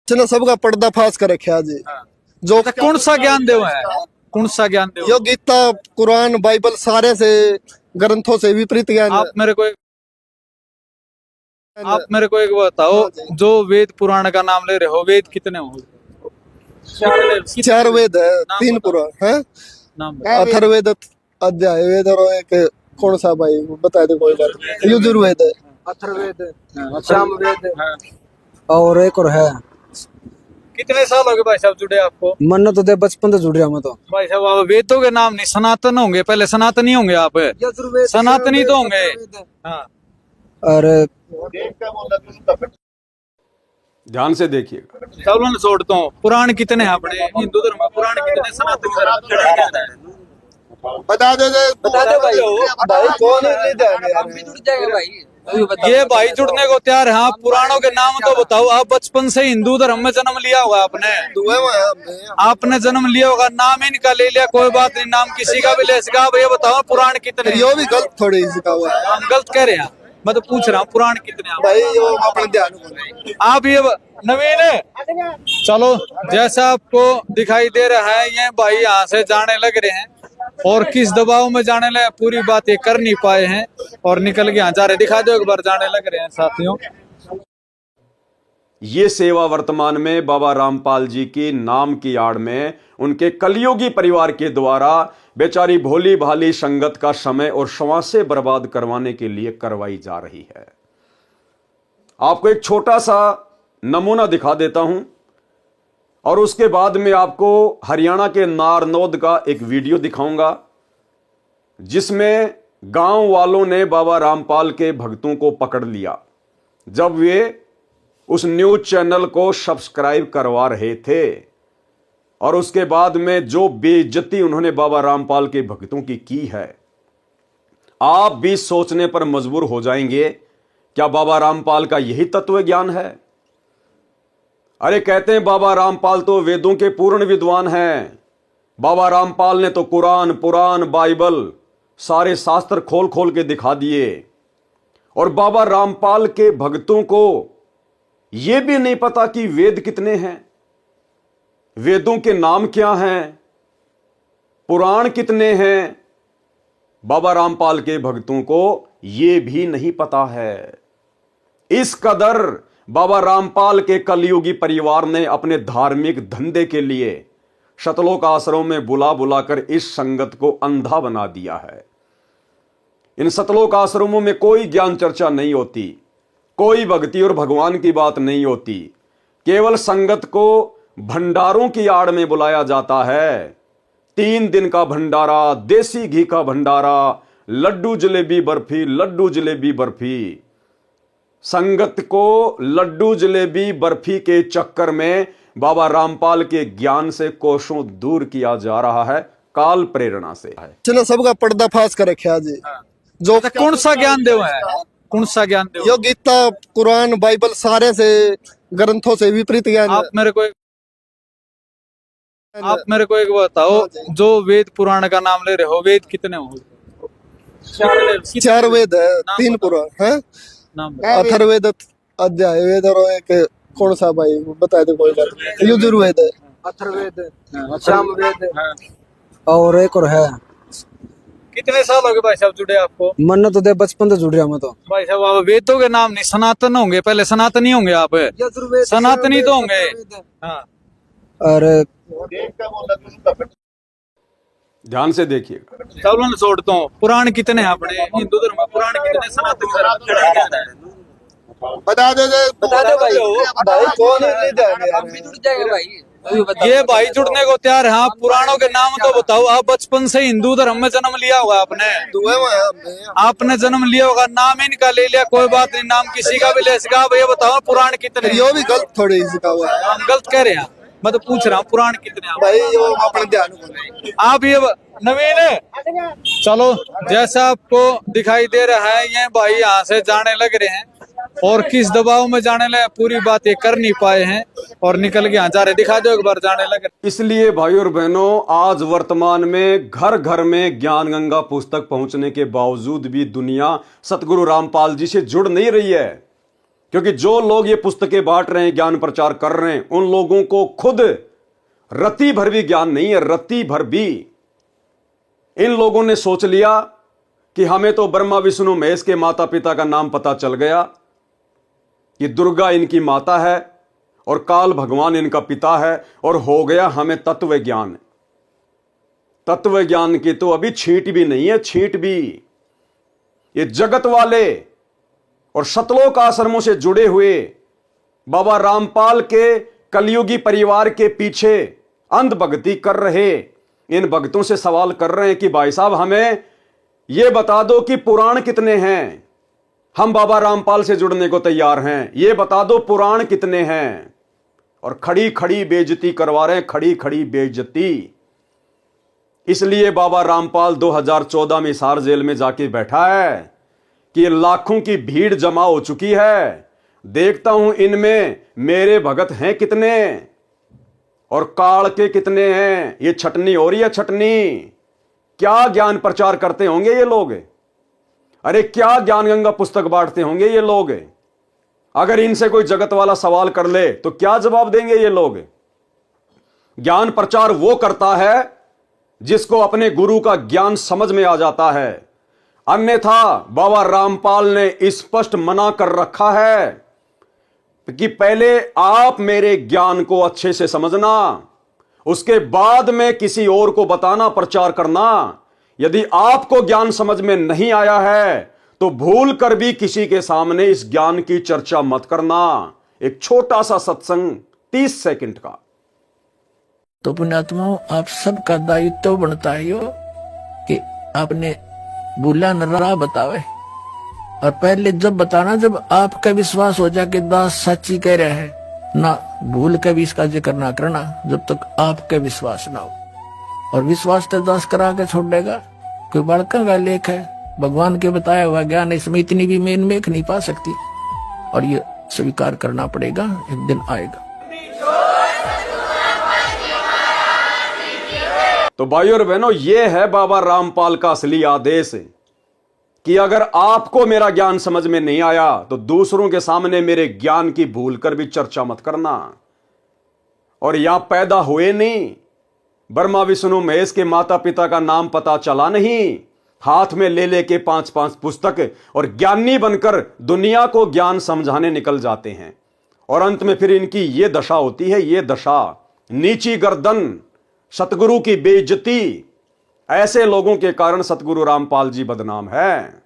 ने सबका पर्दाफाश कर रखा जी। जो तो कौन सा ज्ञान देव है? कौन सा ज्ञान देव? यो गीता कुरान बाइबल सारे से ग्रंथों से विपरीत ज्ञान आप मेरे को एक बताओ, जो वेद पुराण का नाम ले रहे हो, वेद कितने हो? चार वेद है, नाम तीन बताओ। पुराण है, नाम अथर्ववेद अध्याय वेद और एक कौन सा भाई बता दे कोई बात नहीं। यजुर्वेद है, अथर्ववेद, बताओ। सामवेद हाँ। और एक और है। कितने साल हो गए भाई साहब जुड़े आपको? मन तो दे बचपन से जुड़ रहा मैं तो। भाई साहब आप वेदों के नाम नहीं, सनातन होंगे, पहले सनातनी होंगे आप, यजुर्वेद सनातनी तो होंगे। हाँ। और ध्यान से देखिएगा। चलो मैं छोड़ता हूँ। पुराण कितने हैं अपने हिंदू धर्म में? पुराण कितने, सनातन धर्म कितने हैं? बता दो भाई। भाई कौन ले जाएंगे यार? जुड़ जाएगा भाई। ये भाई जुड़ने को तैयार है। हाँ, पुराणों के नाम तो बताओ। आप बचपन से हिंदू धर्म में जन्म लिया होगा आपने, दुए में है हमने। आपने जन्म लिया होगा, नाम इनका ले लिया, कोई बात नहीं, नाम किसी का भी ले सका। अब ये बताओ पुराण कितने हैं? यो भी गलत थोड़ी सिखा हुआ है हम गलत कह रहे हैं? मैं तो पूछ रहा हूँ पुराण कितने हैं? भाई, यो अपने ध्यान में। आप ये नवीन है, चलो जैसा आपको दिखाई दे रहा है, ये भाई यहाँ से जाने लग रहे हैं और किस दबाव में जाने लगे पूरी बात ये कर नहीं पाए हैं और निकल के यहाँ जा रहे। दिखा दो एक बार, जाने लग रहे हैं साथियों। ये सेवा वर्तमान में बाबा रामपाल जी की नाम की आड़ में उनके कलयुगी परिवार के द्वारा बेचारी भोली भाली संगत का समय और श्वासें बर्बाद करवाने के लिए करवाई जा रही है। आपको एक छोटा सा नमूना दिखा देता हूं और उसके बाद में आपको हरियाणा के नारनौद का एक वीडियो दिखाऊंगा, जिसमें गांव वालों ने बाबा रामपाल के भक्तों को पकड़ लिया जब वे उस न्यूज चैनल को सब्सक्राइब करवा रहे थे, और उसके बाद में जो बेइज्जती उन्होंने बाबा रामपाल के भक्तों की की है, आप भी सोचने पर मजबूर हो जाएंगे, क्या बाबा रामपाल का यही तत्व ज्ञान है? अरे कहते हैं बाबा रामपाल तो वेदों के पूर्ण विद्वान हैं। बाबा रामपाल ने तो कुरान, पुराण, बाइबल सारे शास्त्र खोल खोल के दिखा दिए, और बाबा रामपाल के भक्तों को यह भी नहीं पता कि वेद कितने हैं, वेदों के नाम क्या हैं, पुराण कितने हैं। बाबा रामपाल के भक्तों को यह भी नहीं पता है। इस कदर बाबा रामपाल के कलयुगी परिवार ने अपने धार्मिक धंधे के लिए शतलोक आश्रमों में बुला बुलाकर इस संगत को अंधा बना दिया है। इन सतलोक आश्रमों में कोई ज्ञान चर्चा नहीं होती, कोई भक्ति और भगवान की बात नहीं होती, केवल संगत को भंडारों की आड़ में बुलाया जाता है। 3 दिन का भंडारा, देसी घी का भंडारा, लड्डू जलेबी बर्फी, लड्डू जलेबी बर्फी। संगत को लड्डू जलेबी बर्फी के चक्कर में बाबा रामपाल के ज्ञान से कोसों दूर किया जा रहा है, काल प्रेरणा से है। ने सबका पर्दाफाश कर रखा जी। जो तो कौन सा ज्ञान देव है? कौन सा ज्ञान देव? यो गीता कुरान बाइबल सारे से ग्रंथों से विपरीत ज्ञान है। आप मेरे को एक बताओ, जो वेद पुराण का नाम ले रहे हो, वेद कितने हो? चार वेद है, नाम तीन बताओ। पुराण है, नाम अथर्ववेद अध्याय वेद और एक कौन सा भाई बता दे कोई बात नहीं। यजुर्वेद है, अथर्ववेद, हाँ। सामवेद हाँ। और एक और है। कितने साल हो गए भाई साहब जुड़े आपको? मन तो दे बचपन से जुड़ रहा मैं तो। भाई साहब आप वेदों के नाम नहीं, सनातन होंगे, पहले सनातनी होंगे आप, यजुर्वेद सनातनी तो होंगे। हाँ। और ध्यान से देखिएगा। चलो मैं छोड़ता हूँ। पुराण कितने हैं अपने हिंदू धर्म में? पुराण कितने, सनातन धर्म कितने हैं? बता दो भाई। कौन ले जाएंगे यार? जुड़ जाएगा भाई। ये भाई जुड़ने को तैयार है। हाँ, पुराणों के नाम तो बताओ। आप बचपन से हिंदू धर्म में जन्म लिया होगा आपने, दुए में है हमने। आपने जन्म लिया होगा, नाम इनका ले लिया, कोई बात नहीं, नाम किसी का भी ले सका। अब ये बताओ पुराण कितने हैं? यो भी गलत थोड़ी सिखा हुआ है हम गलत कह रहे हैं? मैं तो पूछ रहा हूँ पुराण कितने हैं? भाई, यो अपने ध्यान में। आप ये नवीन है, चलो जैसा आपको दिखाई दे रहा है, ये भाई यहाँ से जाने लग रहे हैं और किस दबाव में जाने लगे पूरी बात ये कर नहीं पाए हैं और निकल के यहाँ जा रहे। दिखा दो एक बार, जाने लगे। इसलिए भाई और बहनों, आज वर्तमान में घर घर में ज्ञान गंगा पुस्तक पहुंचने के बावजूद भी दुनिया सतगुरु रामपाल जी से जुड़ नहीं रही है। क्योंकि जो लोग ये पुस्तकें बांट रहे हैं, ज्ञान प्रचार कर रहे हैं, उन लोगों को खुद रत्ती भर भी ज्ञान नहीं है, रत्ती भर भी। इन लोगों ने सोच लिया कि हमें तो ब्रह्मा विष्णु महेश के माता पिता का नाम पता चल गया, कि दुर्गा इनकी माता है और काल भगवान इनका पिता है, और हो गया हमें तत्व ज्ञान। तत्व ज्ञान की तो अभी छींट भी नहीं है, छींट भी। ये जगत वाले और सतलोक आश्रमों से जुड़े हुए बाबा रामपाल के कलयुगी परिवार के पीछे अंध भक्ति कर रहे इन भक्तों से सवाल कर रहे हैं कि भाई साहब हमें यह बता दो कि पुराण कितने हैं। हम बाबा रामपाल से जुड़ने को तैयार हैं, ये बता दो पुराण कितने हैं। और खड़ी खड़ी बेइज्जती करवा रहे हैं, खड़ी खड़ी बेइज्जती। इसलिए बाबा रामपाल 2014 में हिसार जेल में जाके बैठा है कि लाखों की भीड़ जमा हो चुकी है, देखता हूं इनमें मेरे भगत हैं कितने और काल के कितने हैं। ये छटनी हो रही है, छटनी। क्या ज्ञान प्रचार करते होंगे ये लोग, अरे क्या ज्ञान गंगा पुस्तक बांटते होंगे ये लोग। अगर इनसे कोई जगत वाला सवाल कर ले तो क्या जवाब देंगे ये लोग। ज्ञान प्रचार वो करता है जिसको अपने गुरु का ज्ञान समझ में आ जाता है, अन्यथा बाबा रामपाल ने स्पष्ट मना कर रखा है कि पहले आप मेरे ज्ञान को अच्छे से समझना, उसके बाद में किसी और को बताना, प्रचार करना। यदि आपको ज्ञान समझ में नहीं आया है तो भूल कर भी किसी के सामने इस ज्ञान की चर्चा मत करना। एक छोटा सा सत्संग 30 सेकंड का। तो पुण्यात्माओं, आप सबका दायित्व बनता है यो कि आपने भूला न राह बतावे, और पहले जब बताना जब आपका विश्वास हो जाए कि दास सच्ची कह रहे हैं ना, भूल के भी इसका जिक्र ना करना जब तक आपके विश्वास ना हो। और विश्वास तो दास करा के छोड़ देगा। कोई बड़का का लेख है, भगवान के बताया हुआ ज्ञान, इसमें इतनी भी मेन मेख नहीं पा सकती, और ये स्वीकार करना पड़ेगा, एक दिन आएगा। तो भाइयों और बहनों, यह है बाबा रामपाल का असली आदेश कि अगर आपको मेरा ज्ञान समझ में नहीं आया तो दूसरों के सामने मेरे ज्ञान की भूल कर भी चर्चा मत करना। और यहां पैदा हुए नहीं, ब्रह्मा विष्णु महेश के माता पिता का नाम पता चला नहीं, हाथ में ले लेके 5-5 पुस्तक और ज्ञानी बनकर दुनिया को ज्ञान समझाने निकल जाते हैं, और अंत में फिर इनकी ये दशा होती है, ये दशा, नीची गर्दन, सतगुरु की बेइज्जती। ऐसे लोगों के कारण सतगुरु रामपाल जी बदनाम है।